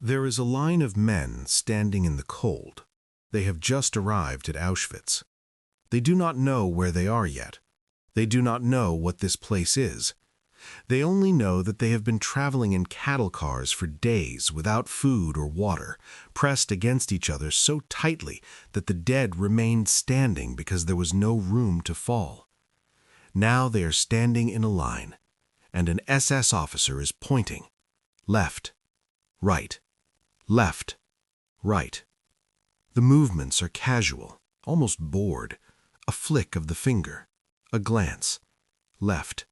There is a line of men standing in the cold. They have just arrived at Auschwitz. They do not know where they are yet. They do not know what this place is. They only know that they have been traveling in cattle cars for days without food or water, pressed against each other so tightly that the dead remained standing because there was no room to fall. Now they are standing in a line, and an SS officer is pointing. Left, right, left, right. The movements are casual, almost bored. A flick of the finger, a glance. Left,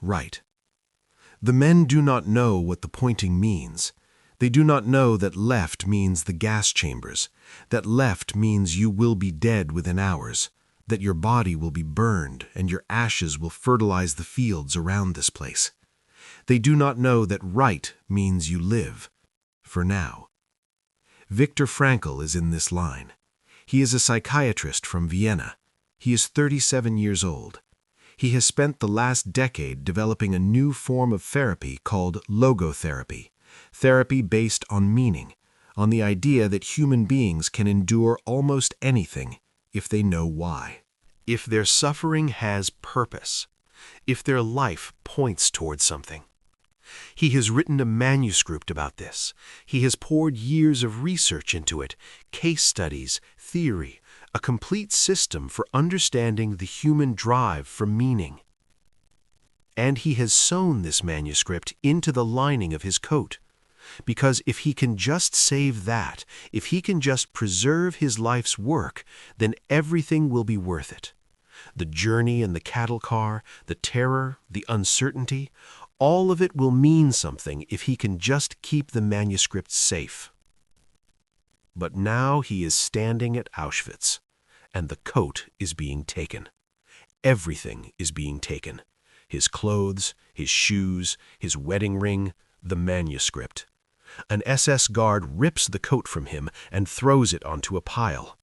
right. The men do not know what the pointing means. They do not know that left means the gas chambers, that left means you will be dead within hours, that your body will be burned and your ashes will fertilize the fields around this place. They do not know that right means you live, for now. Viktor Frankl is in this line. He is a psychiatrist from Vienna. He is 37 years old. He has spent the last decade developing a new form of therapy called logotherapy, therapy based on meaning, on the idea that human beings can endure almost anything if they know why. If their suffering has purpose, if their life points towards something. He has written a manuscript about this. He has poured years of research into it, case studies, theory, a complete system for understanding the human drive for meaning. And he has sewn this manuscript into the lining of his coat, because if he can just save that, if he can just preserve his life's work, then everything will be worth it. The journey in the cattle car, the terror, the uncertainty, all of it will mean something if he can just keep the manuscript safe. But now he is standing at Auschwitz, and the coat is being taken. Everything is being taken. His clothes, his shoes, his wedding ring, the manuscript. An SS guard rips the coat from him and throws it onto a pile.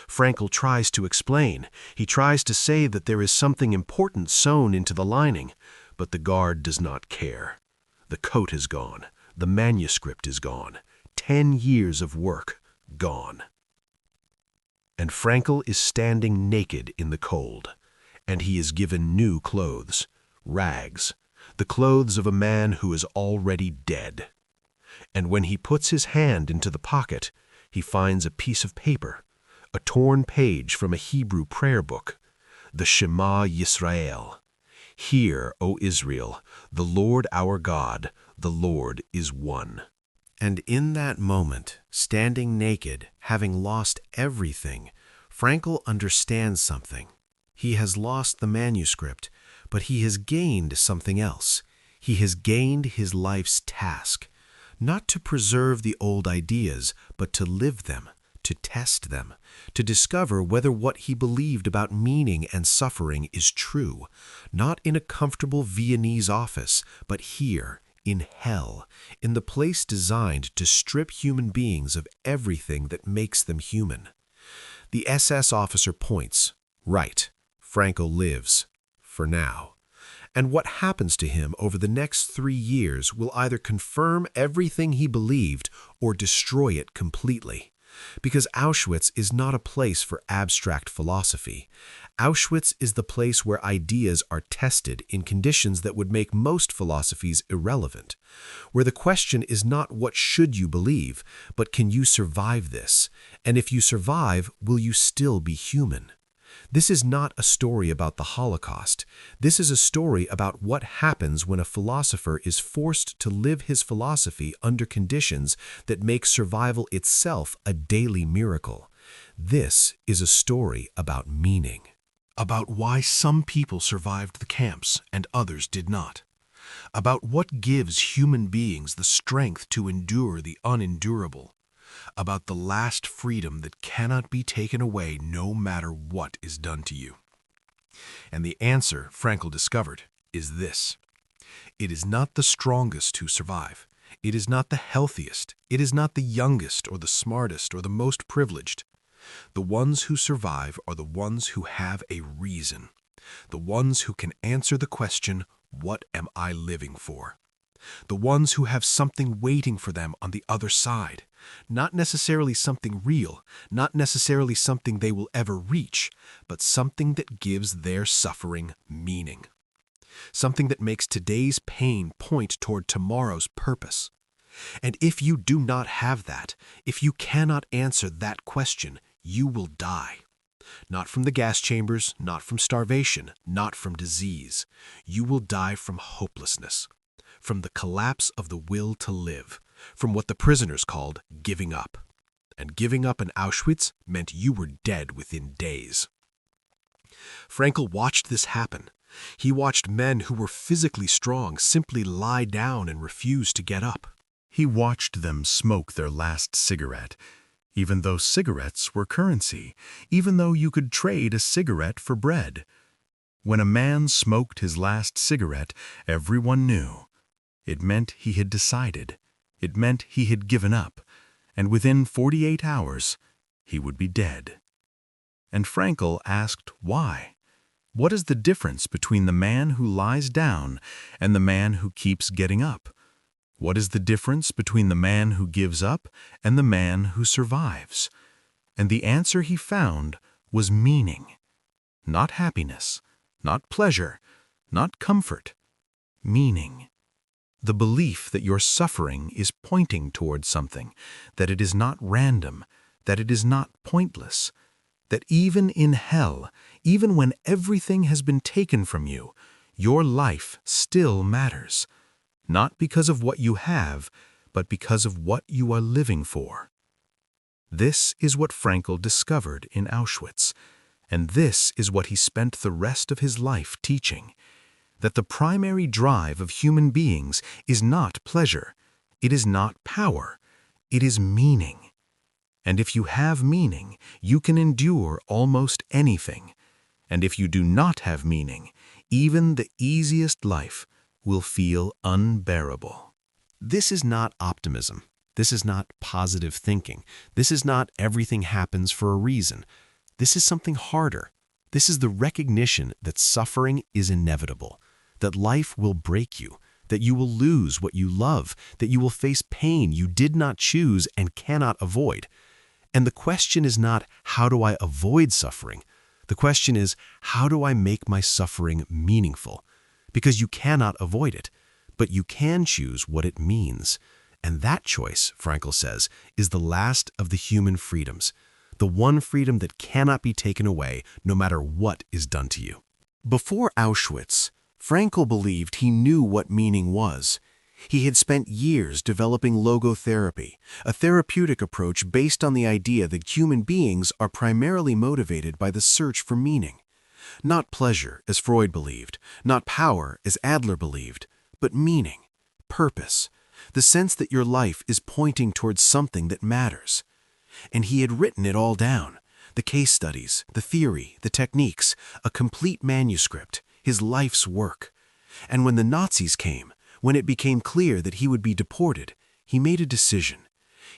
Frankl tries to explain. He tries to say that there is something important sewn into the lining, but the guard does not care. The coat is gone. The manuscript is gone. 10 years of work gone. And Frankl is standing naked in the cold, and he is given new clothes, rags, the clothes of a man who is already dead. And when he puts his hand into the pocket, he finds a piece of paper, a torn page from a Hebrew prayer book, the Shema Yisrael. Hear, O Israel, the Lord our God, the Lord is one. And in that moment, standing naked, having lost everything, Frankl understands something. He has lost the manuscript, but he has gained something else. He has gained his life's task, not to preserve the old ideas, but to live them, to test them, to discover whether what he believed about meaning and suffering is true, not in a comfortable Viennese office, but here, in hell, in the place designed to strip human beings of everything that makes them human. The SS officer points. Right. Frankl lives. For now. And what happens to him over the next 3 years will either confirm everything he believed or destroy it completely. Because Auschwitz is not a place for abstract philosophy. Auschwitz is the place where ideas are tested in conditions that would make most philosophies irrelevant, where the question is not what should you believe, but can you survive this? And if you survive, will you still be human? This is not a story about the Holocaust. This is a story about what happens when a philosopher is forced to live his philosophy under conditions that make survival itself a daily miracle. This is a story about meaning, about why some people survived the camps and others did not, about what gives human beings the strength to endure the unendurable, about the last freedom that cannot be taken away no matter what is done to you. And the answer, Frankl discovered, is this. It is not the strongest who survive. It is not the healthiest. It is not the youngest or the smartest or the most privileged. The ones who survive are the ones who have a reason, the ones who can answer the question, what am I living for? The ones who have something waiting for them on the other side. Not necessarily something real, not necessarily something they will ever reach, but something that gives their suffering meaning. Something that makes today's pain point toward tomorrow's purpose. And if you do not have that, if you cannot answer that question, you will die. Not from the gas chambers, not from starvation, not from disease. You will die from hopelessness, from the collapse of the will to live, from what the prisoners called giving up. And giving up in Auschwitz meant you were dead within days. Frankl watched this happen. He watched men who were physically strong simply lie down and refuse to get up. He watched them smoke their last cigarette, even though cigarettes were currency, even though you could trade a cigarette for bread. When a man smoked his last cigarette, everyone knew. It meant he had decided. It meant he had given up, and within 48 hours, he would be dead. And Frankl asked why. What is the difference between the man who lies down and the man who keeps getting up? What is the difference between the man who gives up and the man who survives? And the answer he found was meaning. Not happiness, not pleasure, not comfort. Meaning. The belief that your suffering is pointing toward something, that it is not random, that it is not pointless, that even in hell, even when everything has been taken from you, your life still matters. Not because of what you have, but because of what you are living for. This is what Frankl discovered in Auschwitz, and this is what he spent the rest of his life teaching, that the primary drive of human beings is not pleasure, it is not power, it is meaning. And if you have meaning, you can endure almost anything. And if you do not have meaning, even the easiest life will feel unbearable. This is not optimism. This is not positive thinking. This is not everything happens for a reason. This is something harder. This is the recognition that suffering is inevitable, that life will break you, that you will lose what you love, that you will face pain you did not choose and cannot avoid. And the question is not, how do I avoid suffering? The question is, how do I make my suffering meaningful? Because you cannot avoid it, but you can choose what it means. And that choice, Frankl says, is the last of the human freedoms, the one freedom that cannot be taken away no matter what is done to you. Before Auschwitz, Frankl believed he knew what meaning was. He had spent years developing logotherapy, a therapeutic approach based on the idea that human beings are primarily motivated by the search for meaning. Not pleasure, as Freud believed, not power, as Adler believed, but meaning, purpose, the sense that your life is pointing towards something that matters. And he had written it all down, the case studies, the theory, the techniques, a complete manuscript, his life's work. And when the Nazis came, when it became clear that he would be deported, he made a decision.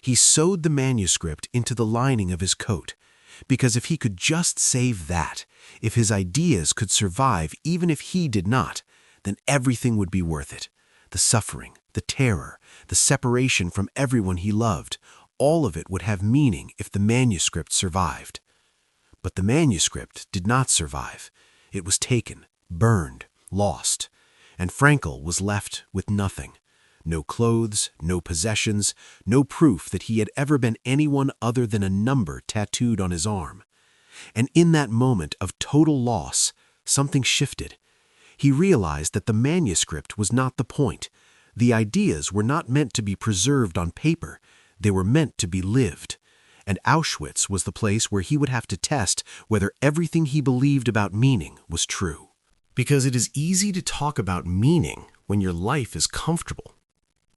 He sewed the manuscript into the lining of his coat, because if he could just save that, if his ideas could survive even if he did not, then everything would be worth it. The suffering, the terror, the separation from everyone he loved, all of it would have meaning if the manuscript survived. But the manuscript did not survive. It was taken, burned, lost, and Frankl was left with nothing. No clothes, no possessions, no proof that he had ever been anyone other than a number tattooed on his arm. And in that moment of total loss, something shifted. He realized that the manuscript was not the point. The ideas were not meant to be preserved on paper. They were meant to be lived. And Auschwitz was the place where he would have to test whether everything he believed about meaning was true. Because it is easy to talk about meaning when your life is comfortable.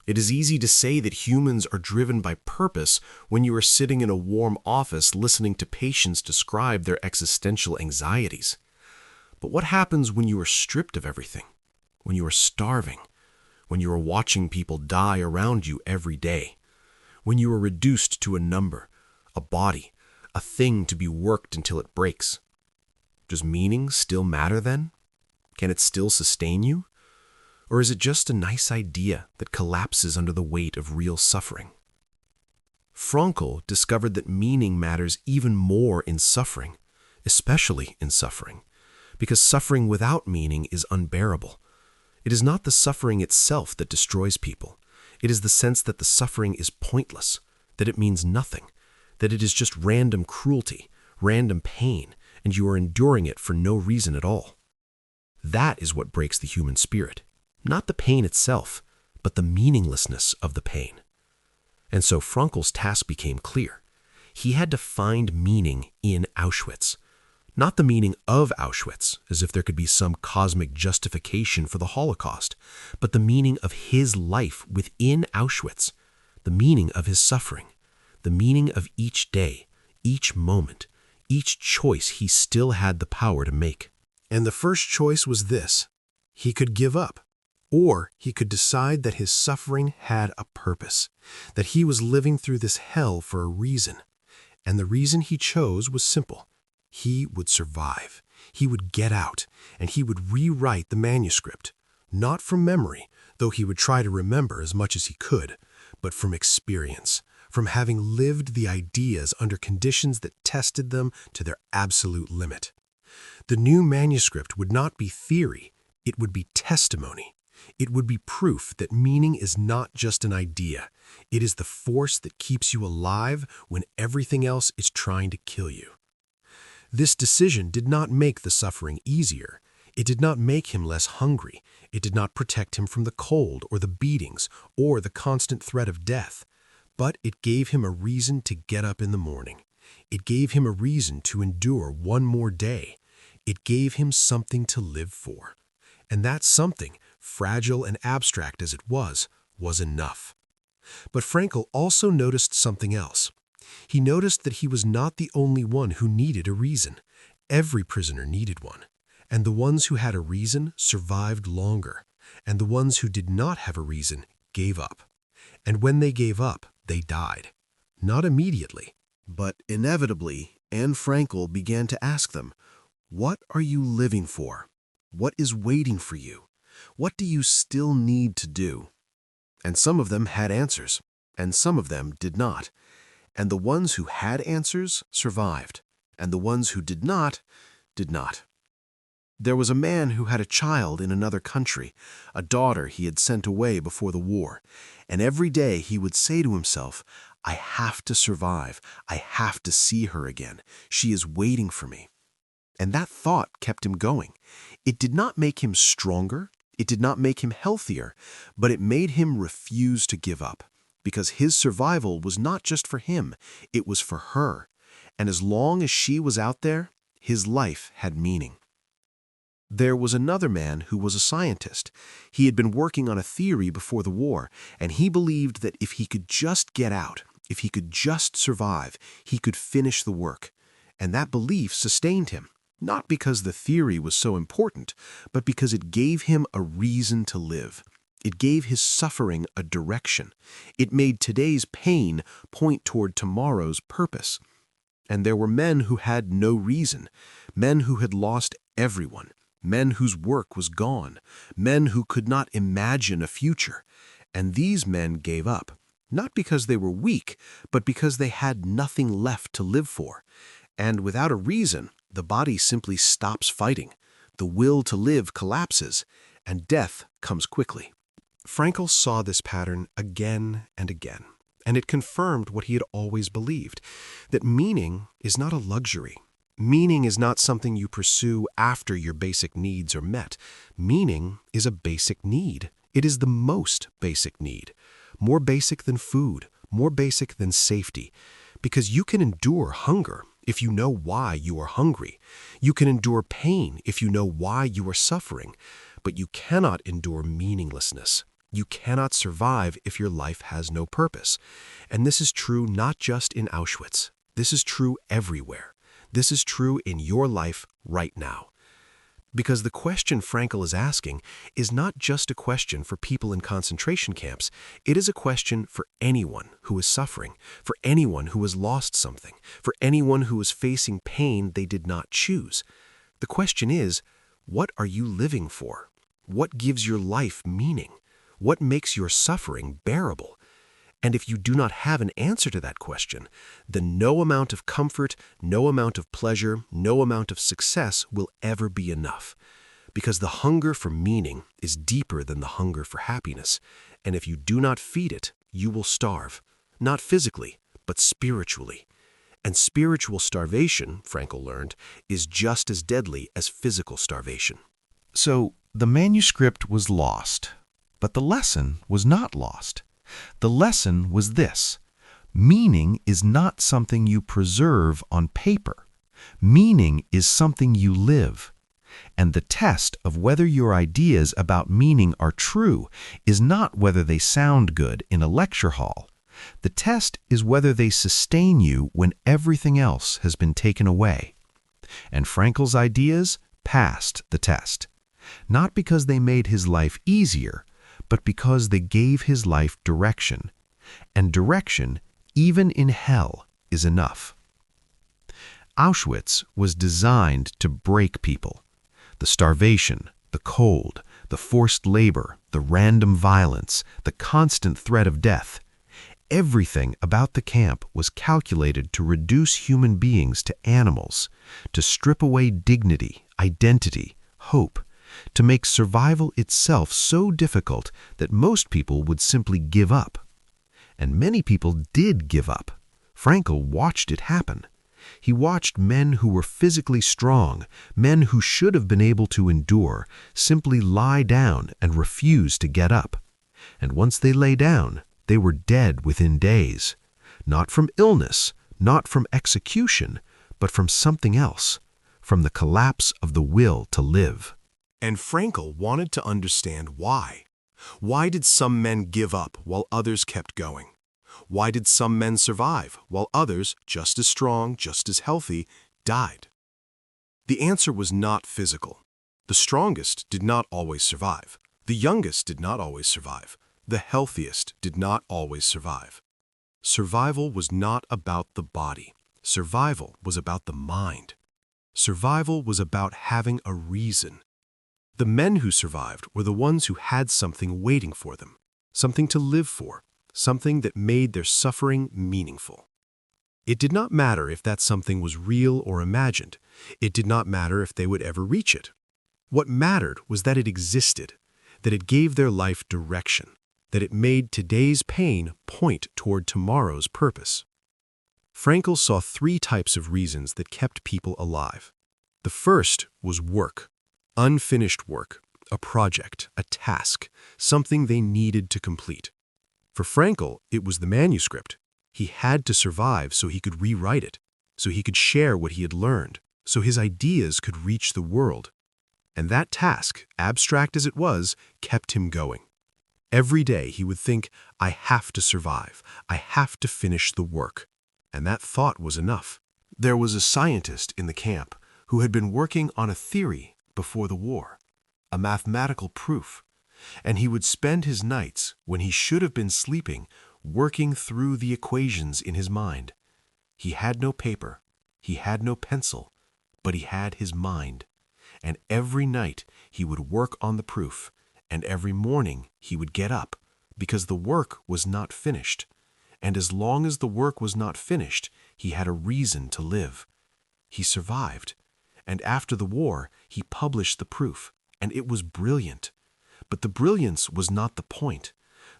It is easy to say that humans are driven by purpose when you are sitting in a warm office listening to patients describe their existential anxieties. But what happens when you are stripped of everything? When you are starving? When you are watching people die around you every day? When you are reduced to a number, a body, a thing to be worked until it breaks? Does meaning still matter then? Can it still sustain you? Or is it just a nice idea that collapses under the weight of real suffering? Frankl discovered that meaning matters even more in suffering, especially in suffering, because suffering without meaning is unbearable. It is not the suffering itself that destroys people. It is the sense that the suffering is pointless, that it means nothing, that it is just random cruelty, random pain, and you are enduring it for no reason at all. That is what breaks the human spirit, not the pain itself, but the meaninglessness of the pain. And so Frankl's task became clear. He had to find meaning in Auschwitz. Not the meaning of Auschwitz, as if there could be some cosmic justification for the Holocaust, but the meaning of his life within Auschwitz, the meaning of his suffering, the meaning of each day, each moment, each choice he still had the power to make. And the first choice was this: he could give up, or he could decide that his suffering had a purpose, that he was living through this hell for a reason. And the reason he chose was simple. He would survive. He would get out, and he would rewrite the manuscript, not from memory, though he would try to remember as much as he could, but from experience, from having lived the ideas under conditions that tested them to their absolute limit. The new manuscript would not be theory, it would be testimony. It would be proof that meaning is not just an idea. It is the force that keeps you alive when everything else is trying to kill you. This decision did not make the suffering easier. It did not make him less hungry. It did not protect him from the cold or the beatings or the constant threat of death. But it gave him a reason to get up in the morning. It gave him a reason to endure one more day. It gave him something to live for. And that something, fragile and abstract as it was enough. But Frankl also noticed something else. He noticed that he was not the only one who needed a reason. Every prisoner needed one. And the ones who had a reason survived longer. And the ones who did not have a reason gave up. And when they gave up, they died. Not immediately, but inevitably, and Frankl began to ask them, what are you living for? What is waiting for you? What do you still need to do? And some of them had answers, and some of them did not. And the ones who had answers survived, and the ones who did not, did not. There was a man who had a child in another country, a daughter he had sent away before the war, and every day he would say to himself, I have to survive. I have to see her again. She is waiting for me. And that thought kept him going. It did not make him stronger. It did not make him healthier, but it made him refuse to give up, because his survival was not just for him, it was for her. And as long as she was out there, his life had meaning. There was another man who was a scientist. He had been working on a theory before the war, and he believed that if he could just get out, if he could just survive, he could finish the work. And that belief sustained him, not because the theory was so important, but because it gave him a reason to live. It gave his suffering a direction. It made today's pain point toward tomorrow's purpose. And there were men who had no reason, men who had lost everyone, men whose work was gone, men who could not imagine a future. And these men gave up, not because they were weak, but because they had nothing left to live for. And without a reason, the body simply stops fighting. The will to live collapses, and death comes quickly. Frankl saw this pattern again and again, and it confirmed what he had always believed, that meaning is not a luxury. Meaning is not something you pursue after your basic needs are met. Meaning is a basic need. It is the most basic need. More basic than food, more basic than safety. Because you can endure hunger if you know why you are hungry. You can endure pain if you know why you are suffering. But you cannot endure meaninglessness. You cannot survive if your life has no purpose. And this is true not just in Auschwitz. This is true everywhere. This is true in your life right now. Because the question Frankl is asking is not just a question for people in concentration camps. It is a question for anyone who is suffering, for anyone who has lost something, for anyone who is facing pain they did not choose. The question is, what are you living for? What gives your life meaning? What makes your suffering bearable? And if you do not have an answer to that question, then no amount of comfort, no amount of pleasure, no amount of success will ever be enough. Because the hunger for meaning is deeper than the hunger for happiness, and if you do not feed it, you will starve, not physically, but spiritually. And spiritual starvation, Frankl learned, is just as deadly as physical starvation. So the manuscript was lost, but the lesson was not lost. The lesson was this: meaning is not something you preserve on paper. Meaning is something you live. And the test of whether your ideas about meaning are true is not whether they sound good in a lecture hall. The test is whether they sustain you when everything else has been taken away. And Frankl's ideas passed the test, not because they made his life easier, but because they gave his life direction. And direction, even in hell, is enough. Auschwitz was designed to break people. The starvation, the cold, the forced labor, the random violence, the constant threat of death. Everything about the camp was calculated to reduce human beings to animals, to strip away dignity, identity, hope, to make survival itself so difficult that most people would simply give up. And many people did give up. Frankl watched it happen. He watched men who were physically strong, men who should have been able to endure, simply lie down and refuse to get up. And once they lay down, they were dead within days. Not from illness, not from execution, but from something else, from the collapse of the will to live. And Frankl wanted to understand why. Why did some men give up while others kept going? Why did some men survive while others, just as strong, just as healthy, died? The answer was not physical. The strongest did not always survive. The youngest did not always survive. The healthiest did not always survive. Survival was not about the body. Survival was about the mind. Survival was about having a reason. The men who survived were the ones who had something waiting for them, something to live for, something that made their suffering meaningful. It did not matter if that something was real or imagined. It did not matter if they would ever reach it. What mattered was that it existed, that it gave their life direction, that it made today's pain point toward tomorrow's purpose. Frankl saw three types of reasons that kept people alive. The first was work, unfinished work, a project, a task, something they needed to complete. For Frankl, it was the manuscript. He had to survive so he could rewrite it, so he could share what he had learned, so his ideas could reach the world. And that task, abstract as it was, kept him going. Every day he would think, I have to survive, I have to finish the work. And that thought was enough. There was a scientist in the camp who had been working on a theory before the war, a mathematical proof, and he would spend his nights, when he should have been sleeping, working through the equations in his mind. He had no paper, he had no pencil, but he had his mind. And every night he would work on the proof, and every morning he would get up, because the work was not finished. And as long as the work was not finished, he had a reason to live. He survived, and after the war, he published the proof, and it was brilliant. But the brilliance was not the point.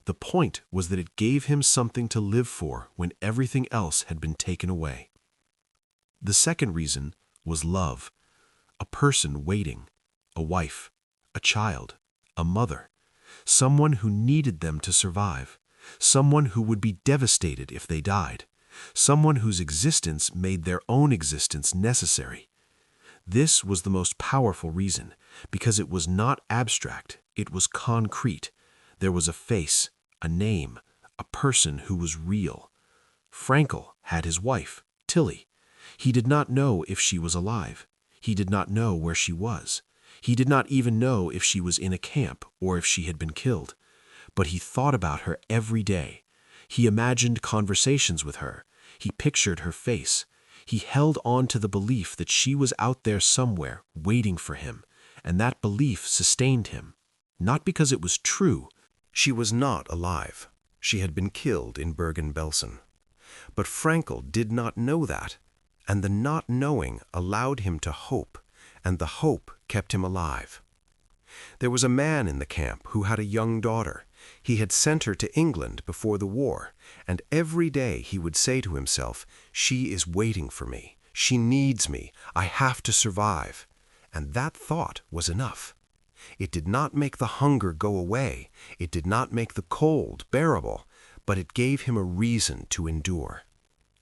The point was that it gave him something to live for when everything else had been taken away. The second reason was love. A person waiting, a wife, a child, a mother, someone who needed them to survive, someone who would be devastated if they died, someone whose existence made their own existence necessary. This was the most powerful reason, because it was not abstract, it was concrete. There was a face, a name, a person who was real. Frankl had his wife, Tilly. He did not know if she was alive. He did not know where she was. He did not even know if she was in a camp or if she had been killed. But he thought about her every day. He imagined conversations with her. He pictured her face. He held on to the belief that she was out there somewhere, waiting for him, and that belief sustained him. not because it was true. She was not alive. She had been killed in Bergen-Belsen. But Frankl did not know that, and the not knowing allowed him to hope, and the hope kept him alive. There was a man in the camp who had a young daughter. He had sent her to England before the war, and every day he would say to himself, "She is waiting for me. She needs me. I have to survive." And that thought was enough. It did not make the hunger go away. It did not make the cold bearable, but it gave him a reason to endure.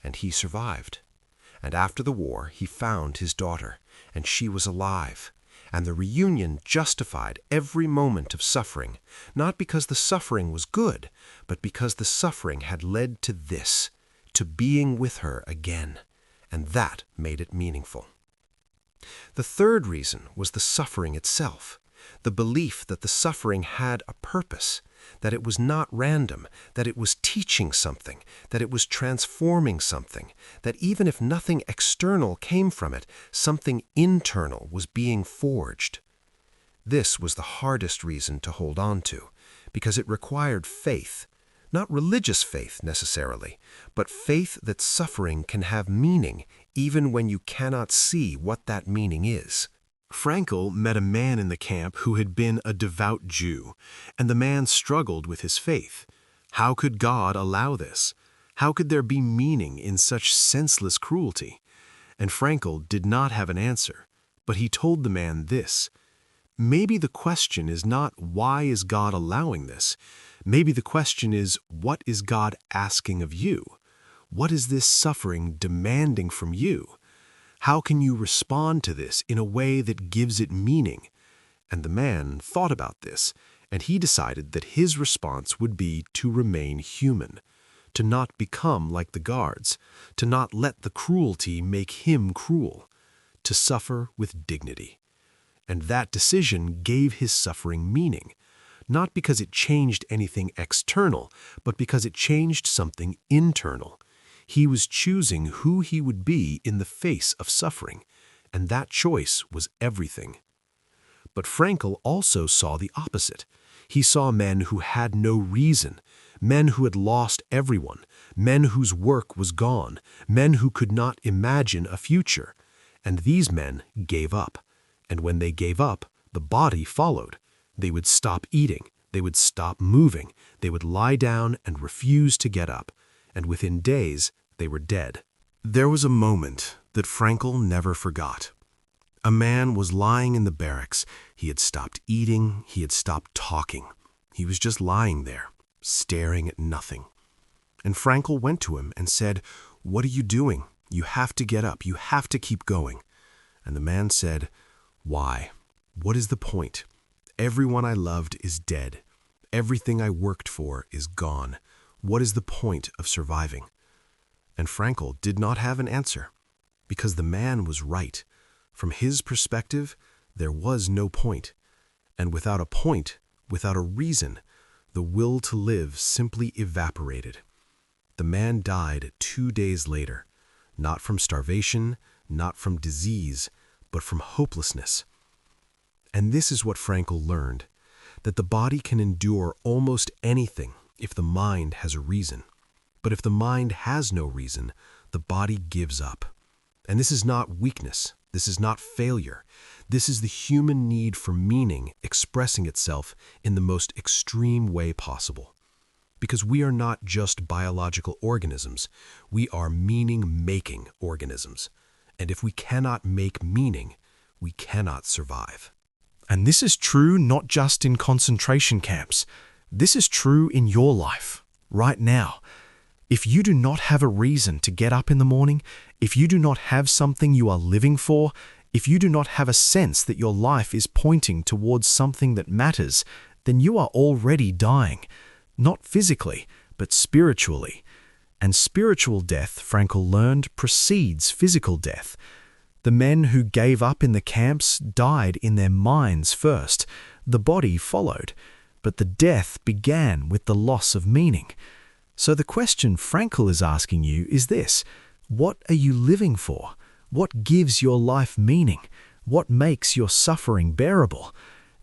And he survived. And after the war, he found his daughter, and she was alive. And the reunion justified every moment of suffering, not because the suffering was good, but because the suffering had led to this, to being with her again. And that made it meaningful. The third reason was the suffering itself, the belief that the suffering had a purpose, that it was not random, that it was teaching something, that it was transforming something, that even if nothing external came from it, something internal was being forged. This was the hardest reason to hold on to, because it required faith, not religious faith necessarily, but faith that suffering can have meaning even when you cannot see what that meaning is. Frankl met a man in the camp who had been a devout Jew, and the man struggled with his faith. How could God allow this? How could there be meaning in such senseless cruelty? And Frankl did not have an answer, but he told the man this: maybe the question is not why is God allowing this? Maybe the question is, what is God asking of you? What is this suffering demanding from you? How can you respond to this in a way that gives it meaning? And the man thought about this, and he decided that his response would be to remain human, to not become like the guards, to not let the cruelty make him cruel, to suffer with dignity. And that decision gave his suffering meaning, not because it changed anything external, but because it changed something internal. He was choosing who he would be in the face of suffering, and that choice was everything. But Frankl also saw the opposite. He saw men who had no reason, men who had lost everyone, men whose work was gone, men who could not imagine a future. And these men gave up. And when they gave up, the body followed. They would stop eating, they would stop moving, they would lie down and refuse to get up. And within days, they were dead. There was a moment that Frankl never forgot. A man was lying in the barracks. He had stopped eating, he had stopped talking. He was just lying there, staring at nothing. And Frankl went to him and said, "What are you doing? You have to get up, you have to keep going." And the man said, "Why? What is the point? Everyone I loved is dead. Everything I worked for is gone. What is the point of surviving?" And Frankl did not have an answer, because the man was right. From his perspective, there was no point. And without a point, without a reason, the will to live simply evaporated. The man died 2 days later, not from starvation, not from disease, but from hopelessness. And this is what Frankl learned, that the body can endure almost anything if the mind has a reason. But if the mind has no reason, the body gives up. And this is not weakness. This is not failure. This is the human need for meaning expressing itself in the most extreme way possible. Because we are not just biological organisms. We are meaning-making organisms. And if we cannot make meaning, we cannot survive. And this is true not just in concentration camps. This is true in your life, right now. If you do not have a reason to get up in the morning, if you do not have something you are living for, if you do not have a sense that your life is pointing towards something that matters, then you are already dying, not physically, but spiritually. And spiritual death, Frankl learned, precedes physical death. The men who gave up in the camps died in their minds first. The body followed, but the death began with the loss of meaning. So the question Frankl is asking you is this: what are you living for? What gives your life meaning? What makes your suffering bearable?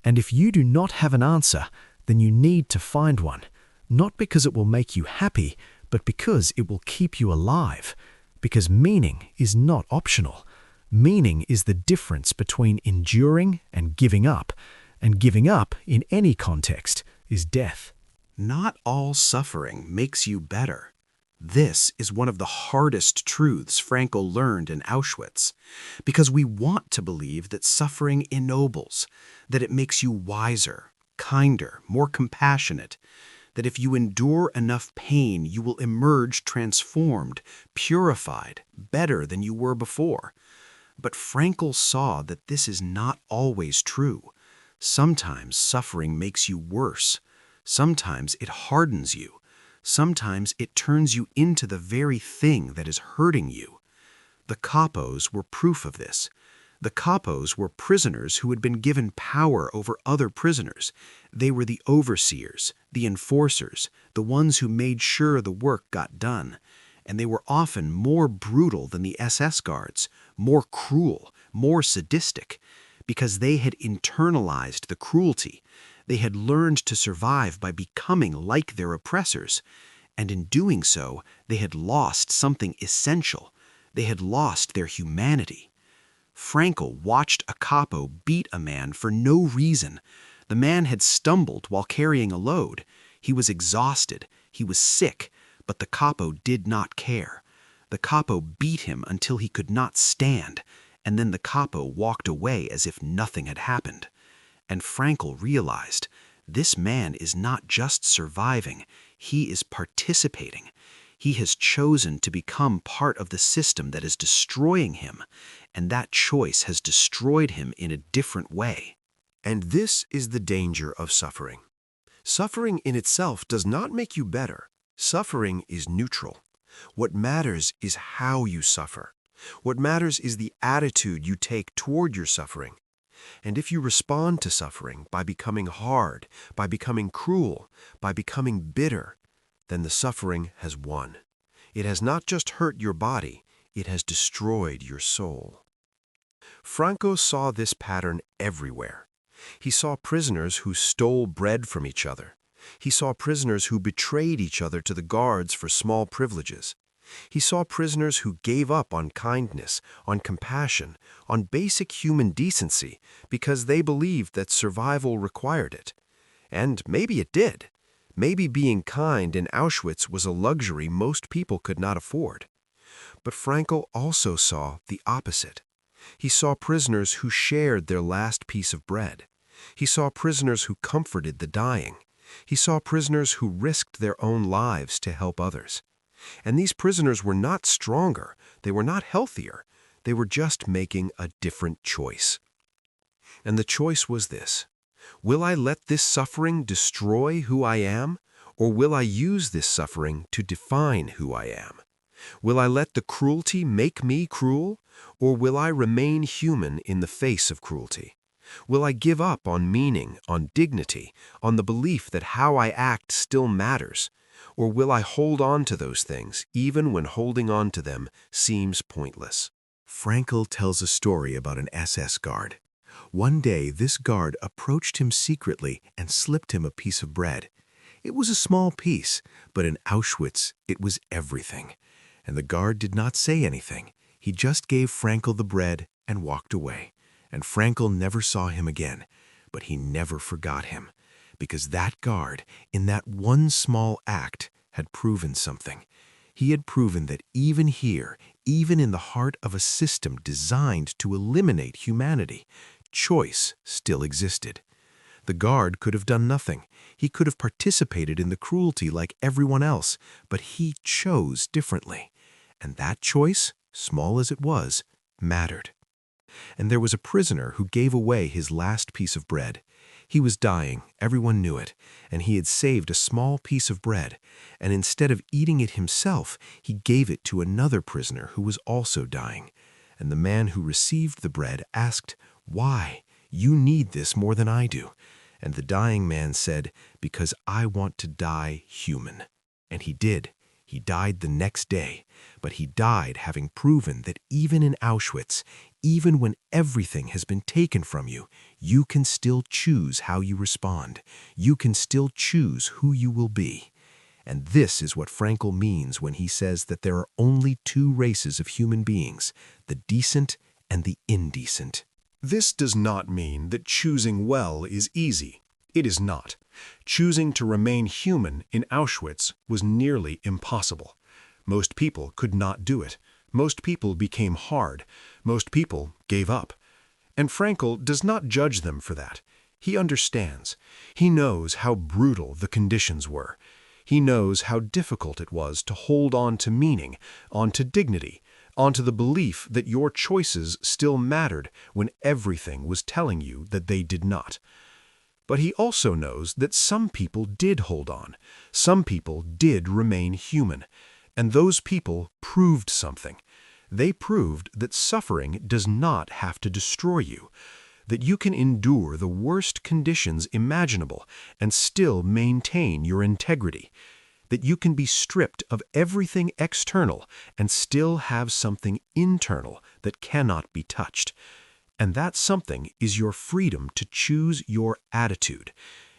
And if you do not have an answer, then you need to find one, not because it will make you happy, but because it will keep you alive. Because meaning is not optional. Meaning is the difference between enduring and giving up in any context is death. Not all suffering makes you better. This is one of the hardest truths Frankl learned in Auschwitz, because we want to believe that suffering ennobles, that it makes you wiser, kinder, more compassionate, that if you endure enough pain, you will emerge transformed, purified, better than you were before. But Frankl saw that this is not always true. Sometimes suffering makes you worse. Sometimes it hardens you. Sometimes it turns you into the very thing that is hurting you. The capos were proof of this. The capos were prisoners who had been given power over other prisoners. They were the overseers, the enforcers, the ones who made sure the work got done. And they were often more brutal than the SS guards, more cruel, more sadistic, because they had internalized the cruelty. They had learned to survive by becoming like their oppressors, and in doing so, they had lost something essential. They had lost their humanity. Frankl watched a capo beat a man for no reason. The man had stumbled while carrying a load. He was exhausted. He was sick, but the capo did not care. The capo beat him until he could not stand, and then the capo walked away as if nothing had happened. And Frankl realized, this man is not just surviving, he is participating. He has chosen to become part of the system that is destroying him, and that choice has destroyed him in a different way. And this is the danger of suffering. Suffering in itself does not make you better. Suffering is neutral. What matters is how you suffer. What matters is the attitude you take toward your suffering. And if you respond to suffering by becoming hard, by becoming cruel, by becoming bitter, then the suffering has won. It has not just hurt your body, it has destroyed your soul. Frankl saw this pattern everywhere. He saw prisoners who stole bread from each other. He saw prisoners who betrayed each other to the guards for small privileges. He saw prisoners who gave up on kindness, on compassion, on basic human decency because they believed that survival required it. And maybe it did. Maybe being kind in Auschwitz was a luxury most people could not afford. But Frankl also saw the opposite. He saw prisoners who shared their last piece of bread. He saw prisoners who comforted the dying. He saw prisoners who risked their own lives to help others. And these prisoners were not stronger, they were not healthier, they were just making a different choice. And the choice was this: will I let this suffering destroy who I am, or will I use this suffering to define who I am? Will I let the cruelty make me cruel, or will I remain human in the face of cruelty? Will I give up on meaning, on dignity, on the belief that how I act still matters? Or will I hold on to those things, even when holding on to them seems pointless? Frankl tells a story about an SS guard. One day, this guard approached him secretly and slipped him a piece of bread. It was a small piece, but in Auschwitz, it was everything. And the guard did not say anything. He just gave Frankl the bread and walked away. And Frankl never saw him again, but he never forgot him. Because that guard, in that one small act, had proven something. He had proven that even here, even in the heart of a system designed to eliminate humanity, choice still existed. The guard could have done nothing. He could have participated in the cruelty like everyone else, but he chose differently. And that choice, small as it was, mattered. And there was a prisoner who gave away his last piece of bread. He was dying, everyone knew it, and he had saved a small piece of bread, and instead of eating it himself, he gave it to another prisoner who was also dying. And the man who received the bread asked, "Why? You need this more than I do." And the dying man said, "Because I want to die human." And he did. He died the next day, but he died having proven that even in Auschwitz, even when everything has been taken from you, you can still choose how you respond. You can still choose who you will be. And this is what Frankl means when he says that there are only two races of human beings, the decent and the indecent. This does not mean that choosing well is easy. It is not. Choosing to remain human in Auschwitz was nearly impossible. Most people could not do it. Most people became hard. Most people gave up. And Frankl does not judge them for that. He understands. He knows how brutal the conditions were. He knows how difficult it was to hold on to meaning, on to dignity, on to the belief that your choices still mattered when everything was telling you that they did not. But he also knows that some people did hold on. Some people did remain human. And those people proved something. They proved that suffering does not have to destroy you, that you can endure the worst conditions imaginable and still maintain your integrity, that you can be stripped of everything external and still have something internal that cannot be touched. And that something is your freedom to choose your attitude,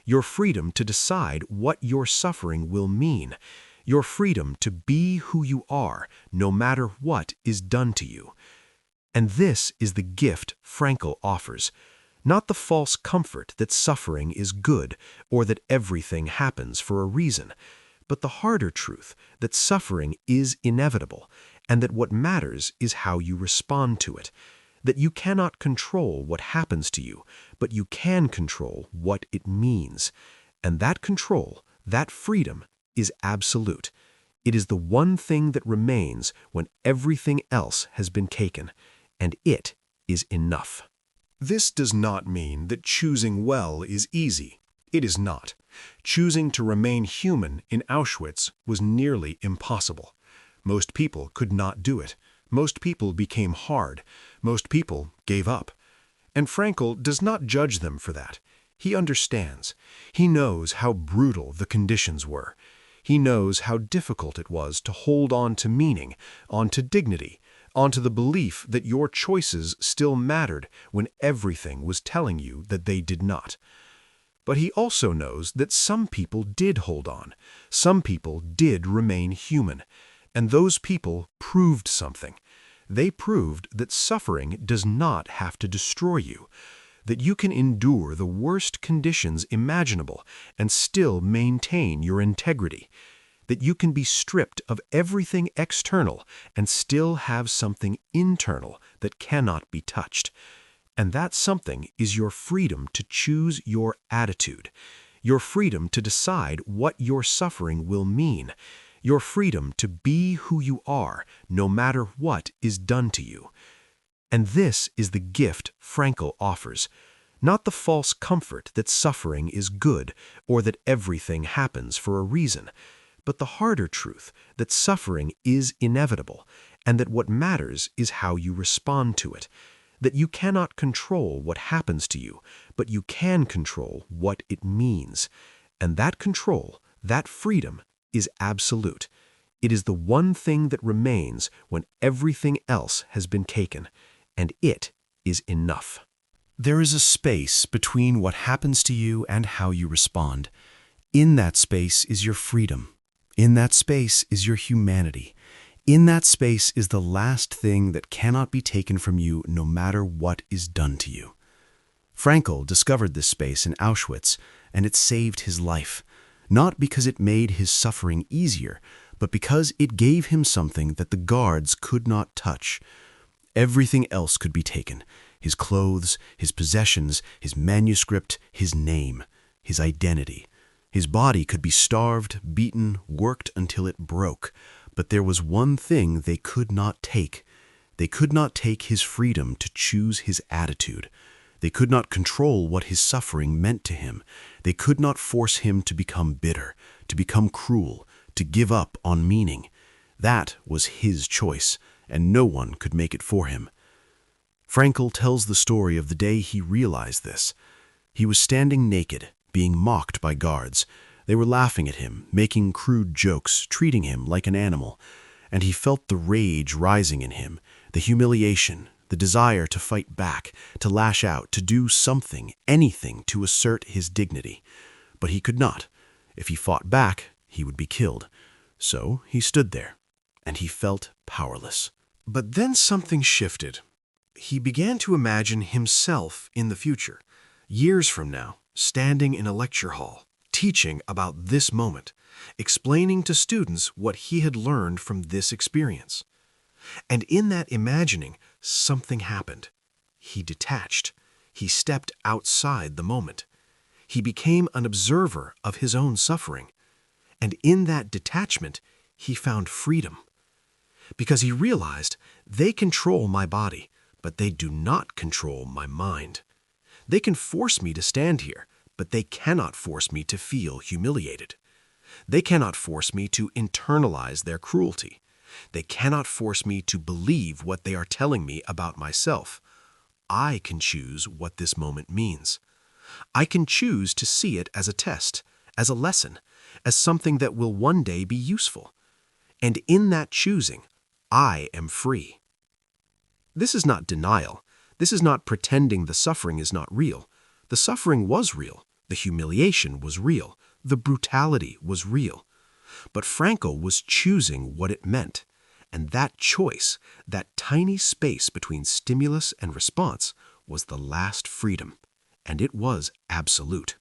your freedom to decide what your suffering will mean, your freedom to be who you are no matter what is done to you. And this is the gift Frankl offers, not the false comfort that suffering is good or that everything happens for a reason, but the harder truth that suffering is inevitable and that what matters is how you respond to it, that you cannot control what happens to you, but you can control what it means. And that control, that freedom, is absolute. It is the one thing that remains when everything else has been taken, and it is enough. This does not mean that choosing well is easy. It is not. Choosing to remain human in Auschwitz was nearly impossible. Most people could not do it. Most people became hard. Most people gave up. And Frankl does not judge them for that. He understands. He knows how brutal the conditions were. He knows how difficult it was to hold on to meaning, on to dignity, on to the belief that your choices still mattered when everything was telling you that they did not. But he also knows that some people did hold on. Some people did remain human. And those people proved something. They proved that suffering does not have to destroy you, that you can endure the worst conditions imaginable and still maintain your integrity, that you can be stripped of everything external and still have something internal that cannot be touched. And that something is your freedom to choose your attitude, your freedom to decide what your suffering will mean, your freedom to be who you are no matter what is done to you. And this is the gift Frankl offers, not the false comfort that suffering is good or that everything happens for a reason, but the harder truth that suffering is inevitable and that what matters is how you respond to it, that you cannot control what happens to you, but you can control what it means. And that control, that freedom, is absolute. It is the one thing that remains when everything else has been taken, and it is enough. There is a space between what happens to you and how you respond. In that space is your freedom. In that space is your humanity. In that space is the last thing that cannot be taken from you no matter what is done to you. Frankl discovered this space in Auschwitz, and it saved his life, not because it made his suffering easier, but because it gave him something that the guards could not touch. Everything else could be taken: his clothes, his possessions, his manuscript, his name, his identity. His body could be starved, beaten, worked until it broke. But there was one thing they could not take. They could not take his freedom to choose his attitude. They could not control what his suffering meant to him. They could not force him to become bitter, to become cruel, to give up on meaning. That was his choice, and no one could make it for him. Frankl tells the story of the day he realized this. He was standing naked, being mocked by guards. They were laughing at him, making crude jokes, treating him like an animal. And he felt the rage rising in him, the humiliation, the desire to fight back, to lash out, to do something, anything to assert his dignity. But he could not. If he fought back, he would be killed. So he stood there, and he felt powerless. But then something shifted. He began to imagine himself in the future, years from now, standing in a lecture hall, teaching about this moment, explaining to students what he had learned from this experience. And in that imagining, something happened. He detached. He stepped outside the moment. He became an observer of his own suffering. And in that detachment, he found freedom. Because he realized, they control my body, but they do not control my mind. They can force me to stand here, but they cannot force me to feel humiliated. They cannot force me to internalize their cruelty. They cannot force me to believe what they are telling me about myself. I can choose what this moment means. I can choose to see it as a test, as a lesson, as something that will one day be useful. And in that choosing, I am free. This is not denial. This is not pretending the suffering is not real. The suffering was real. The humiliation was real. The brutality was real. But Frankl was choosing what it meant. And that choice, that tiny space between stimulus and response, was the last freedom. And it was absolute.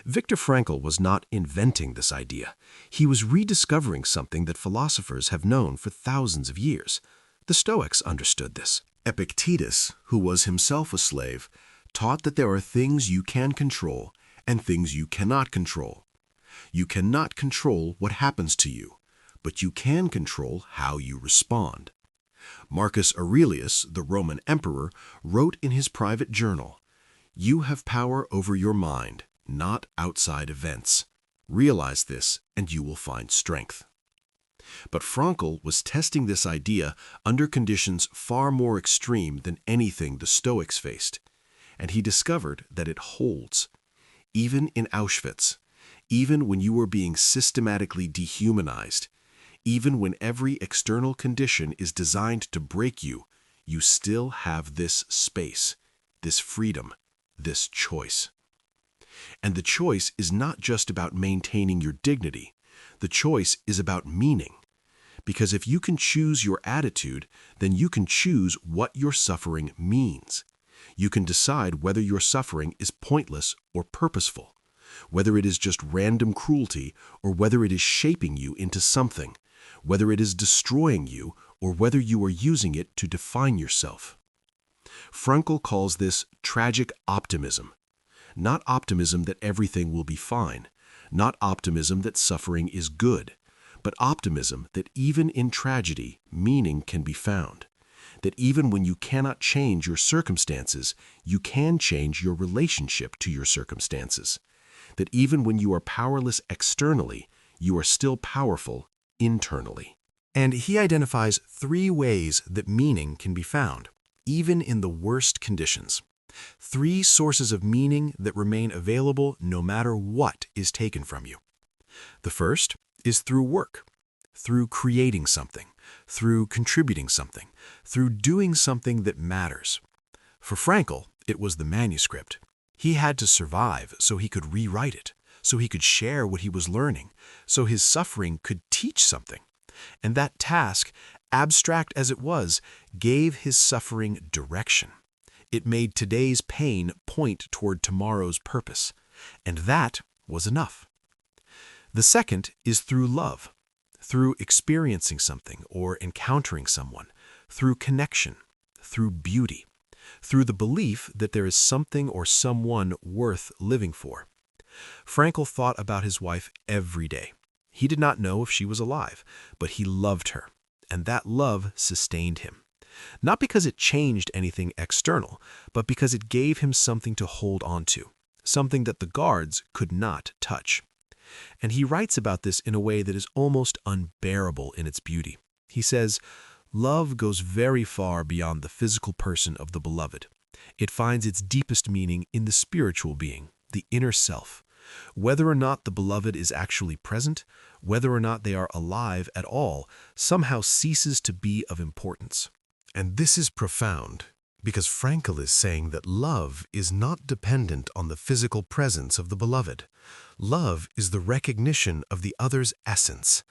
Viktor Frankl was not inventing this idea. He was rediscovering something that philosophers have known for thousands of years. The Stoics understood this. Epictetus, who was himself a slave, taught that there are things you can control and things you cannot control. You cannot control what happens to you, but you can control how you respond. Marcus Aurelius, the Roman emperor, wrote in his private journal, "You have power over your mind, not outside events. Realize this, and you will find strength." But Frankl was testing this idea under conditions far more extreme than anything the Stoics faced, and he discovered that it holds. Even in Auschwitz, even when you are being systematically dehumanized, even when every external condition is designed to break you, you still have this space, this freedom, this choice. And the choice is not just about maintaining your dignity. The choice is about meaning. Because if you can choose your attitude, then you can choose what your suffering means. You can decide whether your suffering is pointless or purposeful, whether it is just random cruelty or whether it is shaping you into something, whether it is destroying you or whether you are using it to define yourself. Frankl calls this tragic optimism. Not optimism that everything will be fine, not optimism that suffering is good, but optimism that even in tragedy, meaning can be found. That even when you cannot change your circumstances, you can change your relationship to your circumstances. That even when you are powerless externally, you are still powerful internally. And he identifies 3 ways that meaning can be found, even in the worst conditions. 3 sources of meaning that remain available no matter what is taken from you. The first is through work, through creating something, through contributing something, through doing something that matters. For Frankl, it was the manuscript. He had to survive so he could rewrite it, so he could share what he was learning, so his suffering could teach something. And that task, abstract as it was, gave his suffering direction. It made today's pain point toward tomorrow's purpose, and that was enough. The second is through love, through experiencing something or encountering someone, through connection, through beauty, through the belief that there is something or someone worth living for. Frankl thought about his wife every day. He did not know if she was alive, but he loved her, and that love sustained him. Not because it changed anything external, but because it gave him something to hold on to, something that the guards could not touch. And he writes about this in a way that is almost unbearable in its beauty. He says, "Love goes very far beyond the physical person of the beloved. It finds its deepest meaning in the spiritual being, the inner self. Whether or not the beloved is actually present, whether or not they are alive at all, somehow ceases to be of importance. And this is profound, because Frankl is saying that love is not dependent on the physical presence of the beloved. Love is the recognition of the other's essence,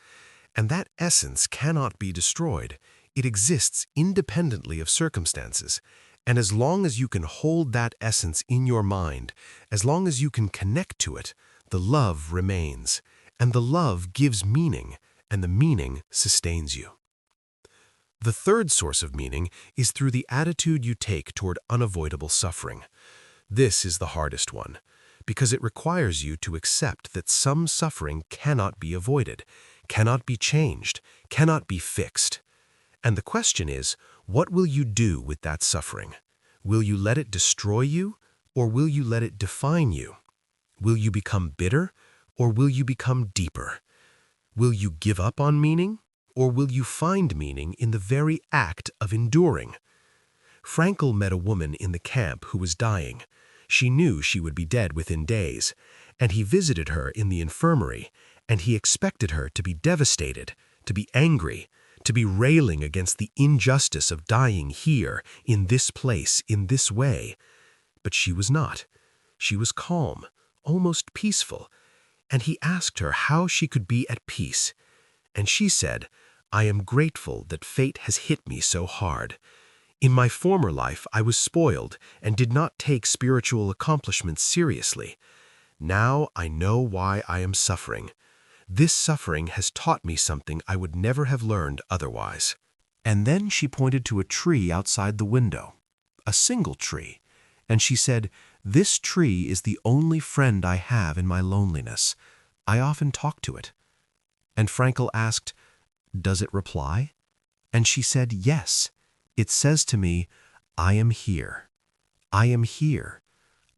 and that essence cannot be destroyed. It exists independently of circumstances, and as long as you can hold that essence in your mind, as long as you can connect to it, the love remains, and the love gives meaning, and the meaning sustains you. The third source of meaning is through the attitude you take toward unavoidable suffering. This is the hardest one, because it requires you to accept that some suffering cannot be avoided, cannot be changed, cannot be fixed. And the question is, what will you do with that suffering? Will you let it destroy you, or will you let it define you? Will you become bitter, or will you become deeper? Will you give up on meaning, or will you find meaning in the very act of enduring? Frankl met a woman in the camp who was dying. She knew she would be dead within days, and he visited her in the infirmary, and he expected her to be devastated, to be angry, to be railing against the injustice of dying here, in this place, in this way. But she was not. She was calm, almost peaceful, and he asked her how she could be at peace. And she said, "I am grateful that fate has hit me so hard. In my former life, I was spoiled and did not take spiritual accomplishments seriously. Now I know why I am suffering. This suffering has taught me something I would never have learned otherwise." And then she pointed to a tree outside the window, a single tree, and she said, "This tree is the only friend I have in my loneliness. I often talk to it." And Frankl asked, "Does it reply?" And she said, "Yes. It says to me, I am here. I am here.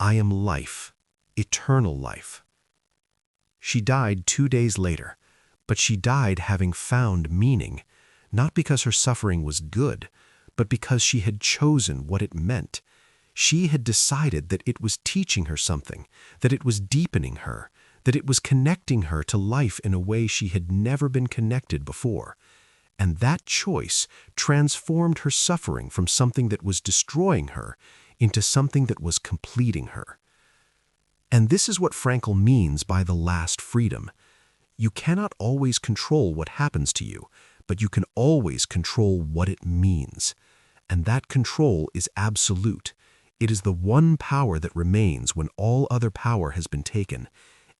I am life, eternal life." She died 2 days later, but she died having found meaning, not because her suffering was good, but because she had chosen what it meant. She had decided that it was teaching her something, that it was deepening her, that it was connecting her to life in a way she had never been connected before. And that choice transformed her suffering from something that was destroying her into something that was completing her. And this is what Frankl means by the last freedom. You cannot always control what happens to you, but you can always control what it means. And that control is absolute. It is the one power that remains when all other power has been taken.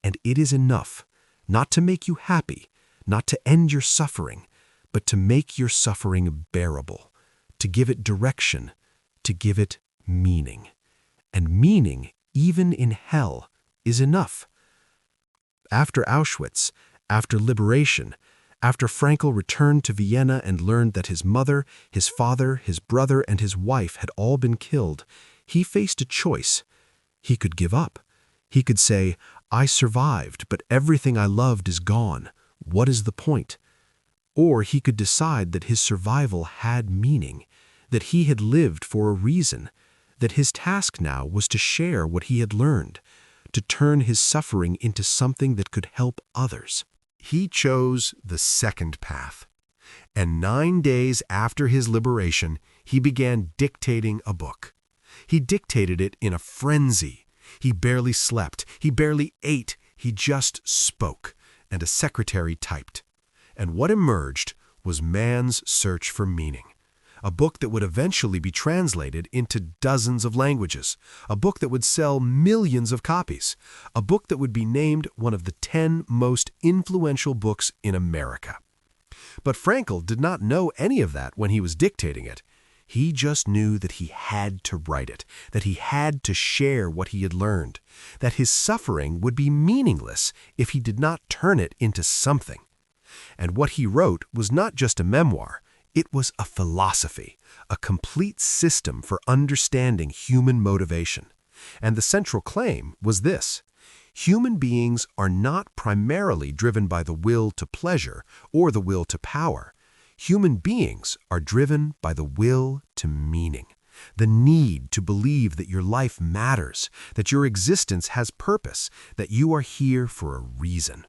And it is enough, not to make you happy, not to end your suffering, but to make your suffering bearable, to give it direction, to give it meaning. And meaning, even in hell, is enough. After Auschwitz, after liberation, after Frankl returned to Vienna and learned that his mother, his father, his brother, and his wife had all been killed, he faced a choice. He could give up. He could say, "I survived, but everything I loved is gone. What is the point?" Or he could decide that his survival had meaning, that he had lived for a reason, that his task now was to share what he had learned, to turn his suffering into something that could help others. He chose the second path. And 9 days after his liberation, he began dictating a book. He dictated it in a frenzy. He barely slept. He barely ate. He just spoke, and a secretary typed. And what emerged was Man's Search for Meaning, a book that would eventually be translated into dozens of languages, a book that would sell millions of copies, a book that would be named one of the 10 most influential books in America. But Frankl did not know any of that when he was dictating it. He just knew that he had to write it, that he had to share what he had learned, that his suffering would be meaningless if he did not turn it into something. And what he wrote was not just a memoir, it was a philosophy, a complete system for understanding human motivation. And the central claim was this: human beings are not primarily driven by the will to pleasure or the will to power. Human beings are driven by the will to meaning, the need to believe that your life matters, that your existence has purpose, that you are here for a reason.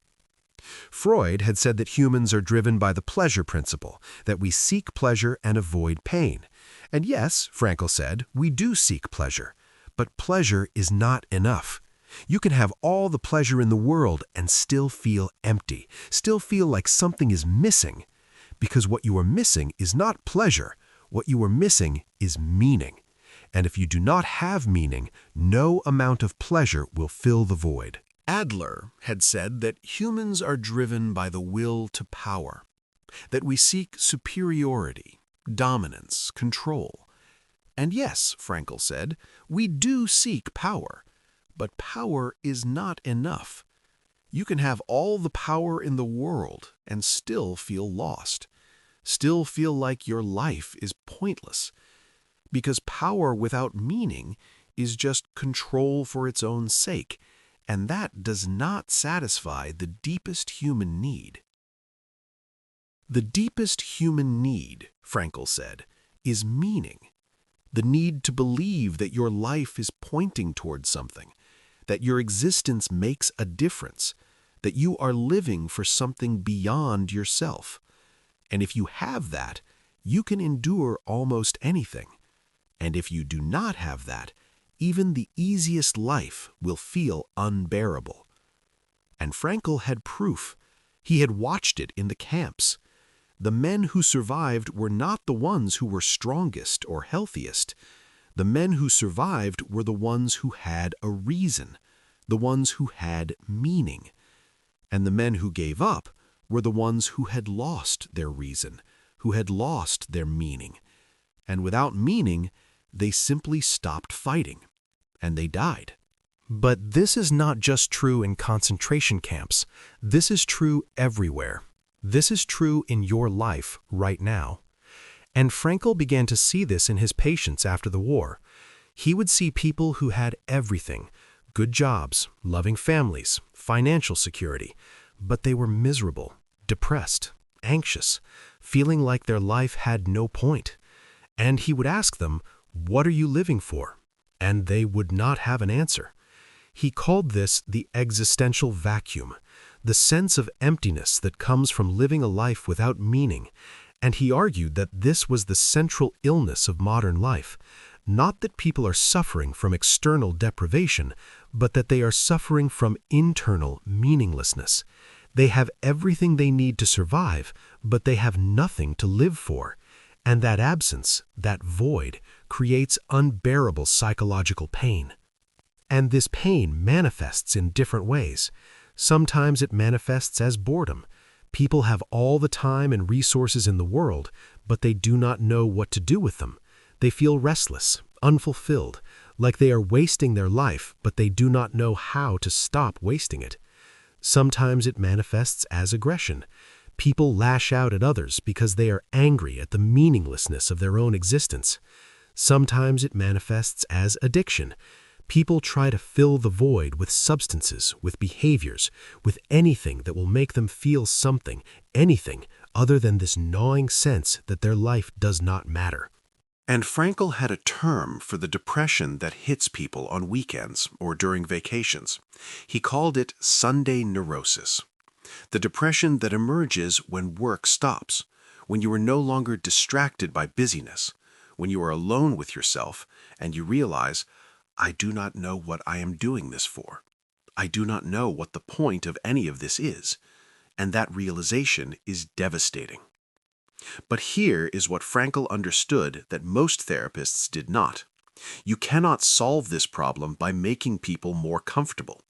Freud had said that humans are driven by the pleasure principle, that we seek pleasure and avoid pain. And yes, Frankl said, we do seek pleasure. But pleasure is not enough. You can have all the pleasure in the world and still feel empty, still feel like something is missing. Because what you are missing is not pleasure. What you are missing is meaning. And if you do not have meaning, no amount of pleasure will fill the void. Adler had said that humans are driven by the will to power, that we seek superiority, dominance, control. And yes, Frankl said, we do seek power, but power is not enough. You can have all the power in the world and still feel lost, still feel like your life is pointless, because power without meaning is just control for its own sake, and that does not satisfy the deepest human need. The deepest human need, Frankl said, is meaning. The need to believe that your life is pointing towards something, that your existence makes a difference, that you are living for something beyond yourself. And if you have that, you can endure almost anything. And if you do not have that, even the easiest life will feel unbearable. And Frankl had proof. He had watched it in the camps. The men who survived were not the ones who were strongest or healthiest. The men who survived were the ones who had a reason, the ones who had meaning. And the men who gave up were the ones who had lost their reason, who had lost their meaning. And without meaning, they simply stopped fighting, and they died. But this is not just true in concentration camps. This is true everywhere. This is true in your life right now. And Frankl began to see this in his patients after the war. He would see people who had everything, good jobs, loving families, financial security, but they were miserable, depressed, anxious, feeling like their life had no point. And he would ask them, "What are you living for?" And they would not have an answer. He called this the existential vacuum, the sense of emptiness that comes from living a life without meaning, and he argued that this was the central illness of modern life, not that people are suffering from external deprivation, but that they are suffering from internal meaninglessness. They have everything they need to survive, but they have nothing to live for. And that absence, that void, creates unbearable psychological pain. And this pain manifests in different ways. Sometimes it manifests as boredom. People have all the time and resources in the world, but they do not know what to do with them. They feel restless, unfulfilled, like they are wasting their life, but they do not know how to stop wasting it. Sometimes it manifests as aggression. People lash out at others because they are angry at the meaninglessness of their own existence. Sometimes it manifests as addiction. People try to fill the void with substances, with behaviors, with anything that will make them feel something, anything other than this gnawing sense that their life does not matter. And Frankl had a term for the depression that hits people on weekends or during vacations. He called it Sunday neurosis. The depression that emerges when work stops, when you are no longer distracted by busyness, when you are alone with yourself and you realize, I do not know what I am doing this for. I do not know what the point of any of this is. And that realization is devastating. But here is what Frankl understood that most therapists did not. You cannot solve this problem by making people more comfortable.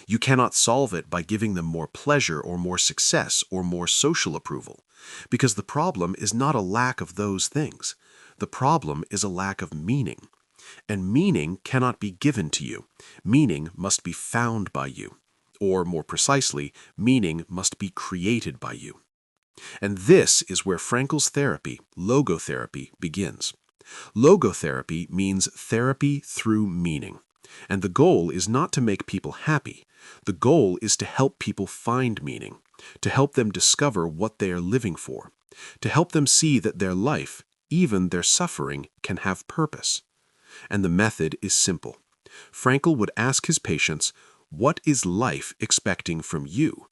You cannot solve it by giving them more pleasure or more success or more social approval, because the problem is not a lack of those things. The problem is a lack of meaning. And meaning cannot be given to you. Meaning must be found by you. Or more precisely, meaning must be created by you. And this is where Frankl's therapy, logotherapy, begins. Logotherapy means therapy through meaning. And the goal is not to make people happy. The goal is to help people find meaning, to help them discover what they are living for, to help them see that their life, even their suffering, can have purpose. And the method is simple. Frankl would ask his patients, "What is life expecting from you?"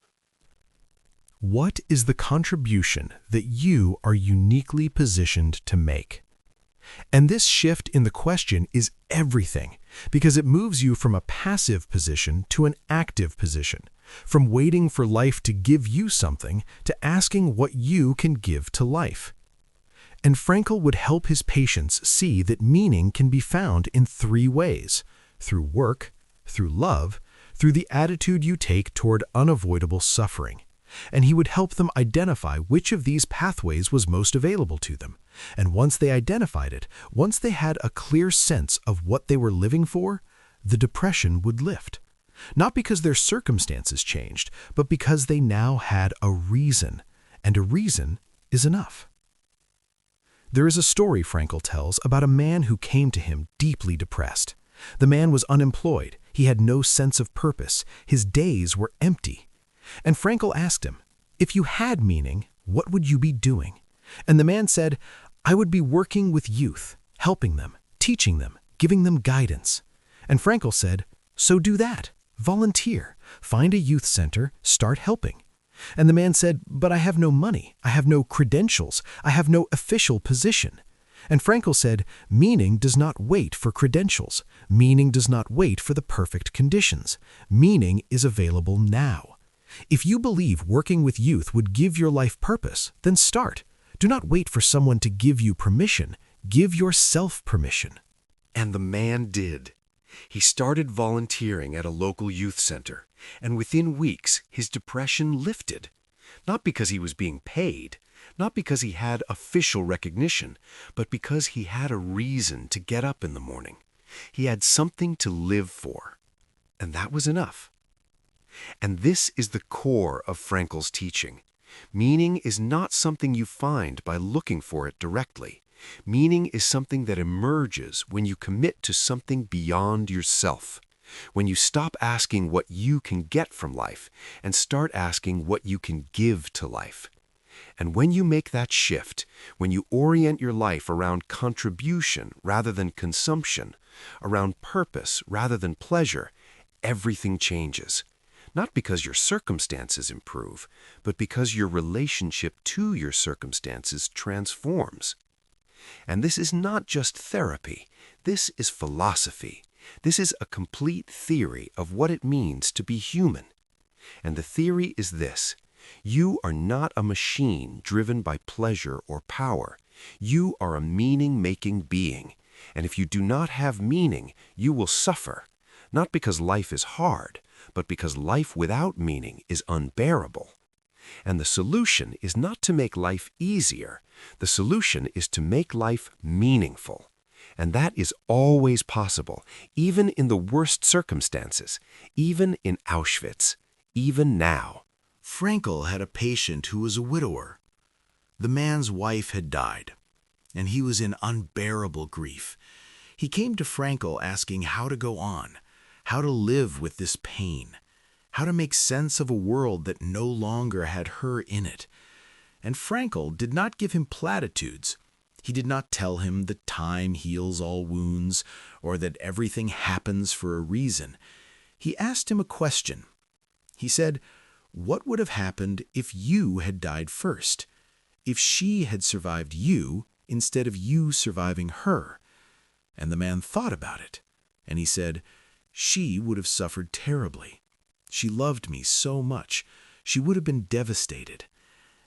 What is the contribution that you are uniquely positioned to make? And this shift in the question is everything, because it moves you from a passive position to an active position, from waiting for life to give you something to asking what you can give to life. And Frankl would help his patients see that meaning can be found in 3 ways: through work, through love, through the attitude you take toward unavoidable suffering. And he would help them identify which of these pathways was most available to them. And once they identified it, once they had a clear sense of what they were living for, the depression would lift. Not because their circumstances changed, but because they now had a reason, and a reason is enough. There is a story Frankl tells about a man who came to him deeply depressed. The man was unemployed, he had no sense of purpose, his days were empty. And Frankl asked him, "If you had meaning, what would you be doing?" And the man said, "I would be working with youth, helping them, teaching them, giving them guidance." And Frankl said, "So do that. Volunteer. Find a youth center, start helping." And the man said, "But I have no money, I have no credentials, I have no official position." And Frankl said, "Meaning does not wait for credentials. Meaning does not wait for the perfect conditions. Meaning is available now. If you believe working with youth would give your life purpose, then start. Do not wait for someone to give you permission. Give yourself permission." And the man did. He started volunteering at a local youth center, and within weeks his depression lifted. Not because he was being paid, not because he had official recognition, but because he had a reason to get up in the morning. He had something to live for. And that was enough. And this is the core of Frankl's teaching. Meaning is not something you find by looking for it directly. Meaning is something that emerges when you commit to something beyond yourself, when you stop asking what you can get from life and start asking what you can give to life. And when you make that shift, when you orient your life around contribution rather than consumption, around purpose rather than pleasure, everything changes. Not because your circumstances improve, but because your relationship to your circumstances transforms. And this is not just therapy. This is philosophy. This is a complete theory of what it means to be human. And the theory is this: you are not a machine driven by pleasure or power. You are a meaning-making being. And if you do not have meaning, you will suffer. Not because life is hard, but because life without meaning is unbearable. And the solution is not to make life easier. The solution is to make life meaningful. And that is always possible, even in the worst circumstances, even in Auschwitz, even now. Frankl had a patient who was a widower. The man's wife had died, and he was in unbearable grief. He came to Frankl asking how to go on, how to live with this pain, how to make sense of a world that no longer had her in it. And Frankl did not give him platitudes. He did not tell him that time heals all wounds or that everything happens for a reason. He asked him a question. He said, "What would have happened if you had died first? If she had survived you instead of you surviving her?" And the man thought about it, and he said, "She would have suffered terribly. She loved me so much. She would have been devastated."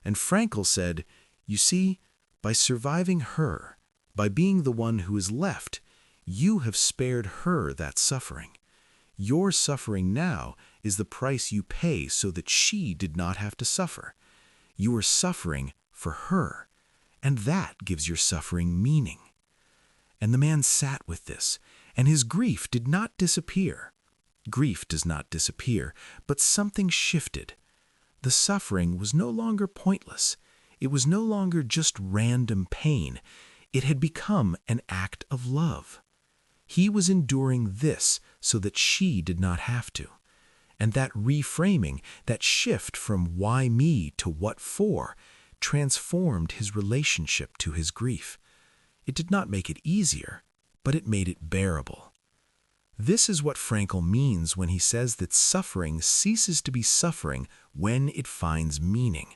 And Frankl said, "You see, by surviving her, by being the one who is left, you have spared her that suffering. Your suffering now is the price you pay so that she did not have to suffer. You are suffering for her, and that gives your suffering meaning." And the man sat with this, and his grief did not disappear. Grief does not disappear, but something shifted. The suffering was no longer pointless. It was no longer just random pain. It had become an act of love. He was enduring this so that she did not have to. And that reframing, that shift from why me to what for, transformed his relationship to his grief. It did not make it easier, but it made it bearable. This is what Frankl means when he says that suffering ceases to be suffering when it finds meaning,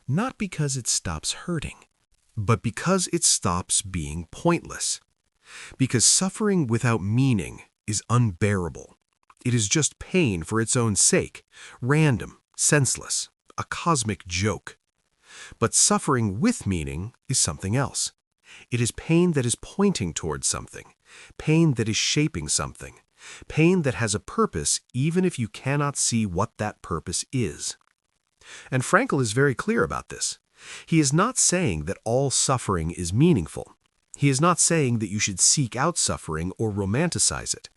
not because it stops hurting, but because it stops being pointless. Because suffering without meaning is unbearable. It is just pain for its own sake, random, senseless, a cosmic joke. But suffering with meaning is something else. It is pain that is pointing towards something, pain that is shaping something, pain that has a purpose even if you cannot see what that purpose is. And Frankl is very clear about this. He is not saying that all suffering is meaningful. He is not saying that you should seek out suffering or romanticize it.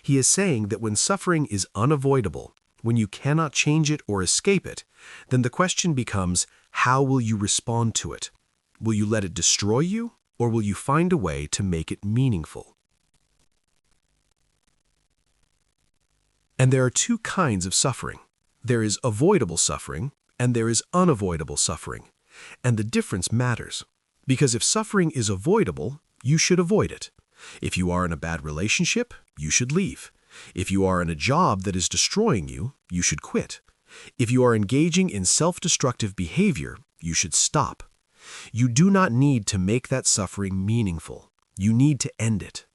He is saying that when suffering is unavoidable, when you cannot change it or escape it, then the question becomes, how will you respond to it? Will you let it destroy you, or will you find a way to make it meaningful? And there are two kinds of suffering. There is avoidable suffering, and there is unavoidable suffering. And the difference matters. Because if suffering is avoidable, you should avoid it. If you are in a bad relationship, you should leave. If you are in a job that is destroying you, you should quit. If you are engaging in self-destructive behavior, you should stop. You do not need to make that suffering meaningful. You need to end it.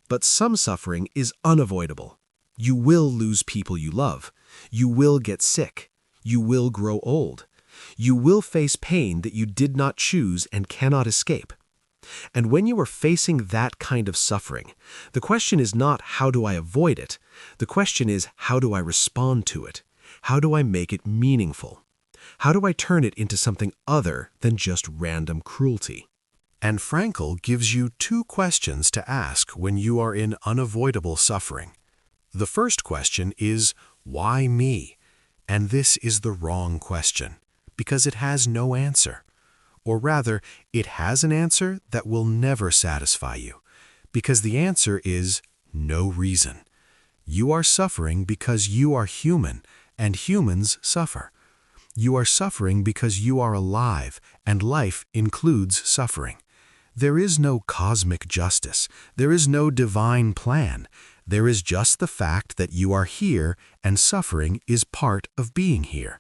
But some suffering is unavoidable. You will lose people you love. You will get sick. You will grow old. You will face pain that you did not choose and cannot escape. And when you are facing that kind of suffering, the question is not how do I avoid it? The question is how do I respond to it? How do I make it meaningful? How do I turn it into something other than just random cruelty? And Frankl gives you two questions to ask when you are in unavoidable suffering. The first question is, why me? And this is the wrong question, because it has no answer. Or rather, it has an answer that will never satisfy you, because the answer is no reason. You are suffering because you are human, and humans suffer. You are suffering because you are alive, and life includes suffering. There is no cosmic justice. There is no divine plan. There is just the fact that you are here, and suffering is part of being here.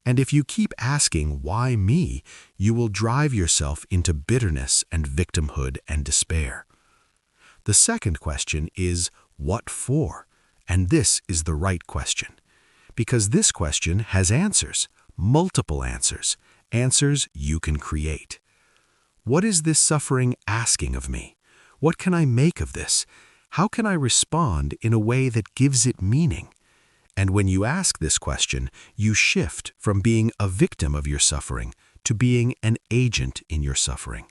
And if you keep asking, why me, you will drive yourself into bitterness and victimhood and despair. The second question is, what for? And this is the right question. Because this question has answers, multiple answers, answers you can create. What is this suffering asking of me? What can I make of this? How can I respond in a way that gives it meaning? And when you ask this question, you shift from being a victim of your suffering to being an agent in your suffering.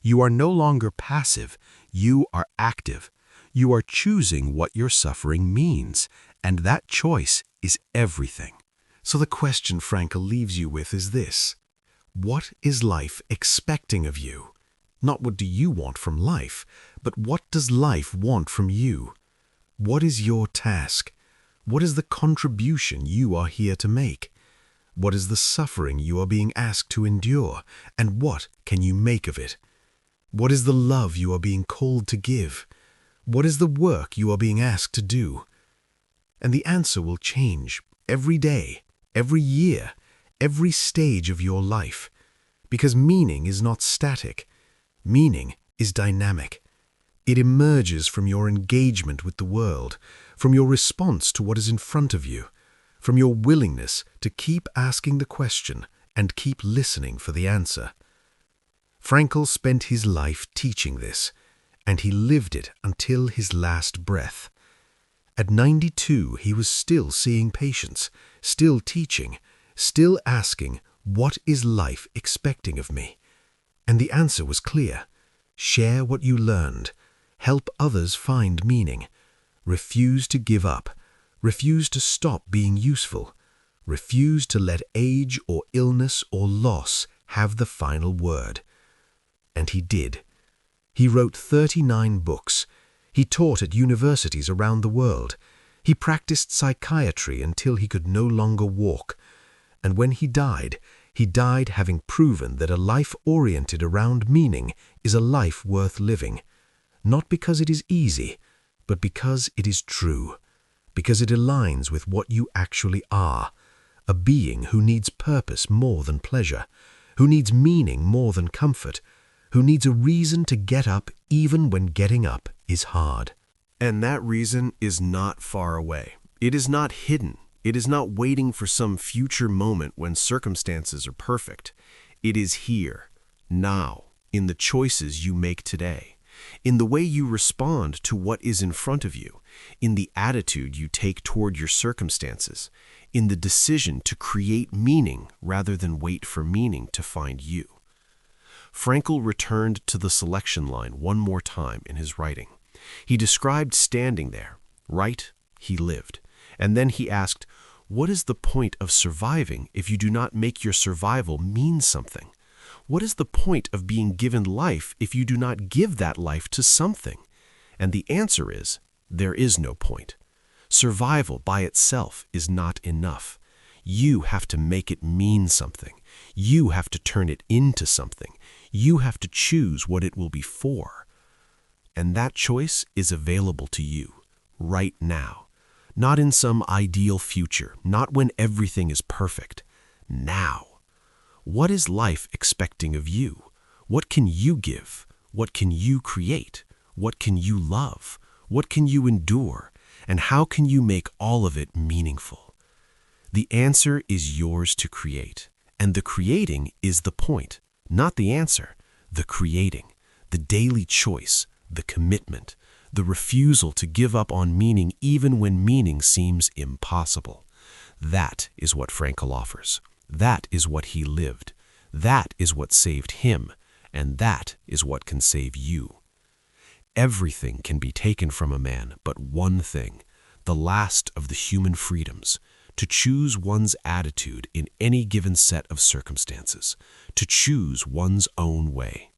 You are no longer passive, you are active. You are choosing what your suffering means, and that choice is everything. So the question Frankl leaves you with is this: what is life expecting of you? Not what do you want from life, but what does life want from you? What is your task? What is the contribution you are here to make? What is the suffering you are being asked to endure, and what can you make of it? What is the love you are being called to give? What is the work you are being asked to do? And the answer will change every day, every year, every stage of your life, because meaning is not static. Meaning is dynamic. It emerges from your engagement with the world, from your response to what is in front of you, from your willingness to keep asking the question and keep listening for the answer. Frankl spent his life teaching this, and he lived it until his last breath. At 92, he was still seeing patients, still teaching, still asking, what is life expecting of me? And the answer was clear. Share what you learned. Help others find meaning. Refuse to give up. Refuse to stop being useful. Refuse to let age or illness or loss have the final word. And he did. He wrote 39 books. He taught at universities around the world. He practiced psychiatry until he could no longer walk. And when he died having proven that a life oriented around meaning is a life worth living. not because it is easy, but because it is true, because it aligns with what you actually are, a being who needs purpose more than pleasure, who needs meaning more than comfort, who needs a reason to get up even when getting up is hard. And that reason is not far away. It is not hidden. It is not waiting for some future moment when circumstances are perfect. It is here, now, in the choices you make today, in the way you respond to what is in front of you, in the attitude you take toward your circumstances, in the decision to create meaning rather than wait for meaning to find you. Frankl returned to the selection line one more time in his writing. He described standing there. Right, he lived. And then he asked, what is the point of surviving if you do not make your survival mean something? What is the point of being given life if you do not give that life to something? And the answer is, there is no point. Survival by itself is not enough. You have to make it mean something. You have to turn it into something. You have to choose what it will be for. And that choice is available to you right now. Not in some ideal future, not when everything is perfect. Now. What is life expecting of you? What can you give? What can you create? What can you love? What can you endure? And how can you make all of it meaningful? The answer is yours to create. And the creating is the point, not the answer. The creating, the daily choice, the commitment, the refusal to give up on meaning even when meaning seems impossible. That is what Frankl offers. That is what he lived. That is what saved him, and that is what can save you. Everything can be taken from a man but one thing, the last of the human freedoms, to choose one's attitude in any given set of circumstances, to choose one's own way.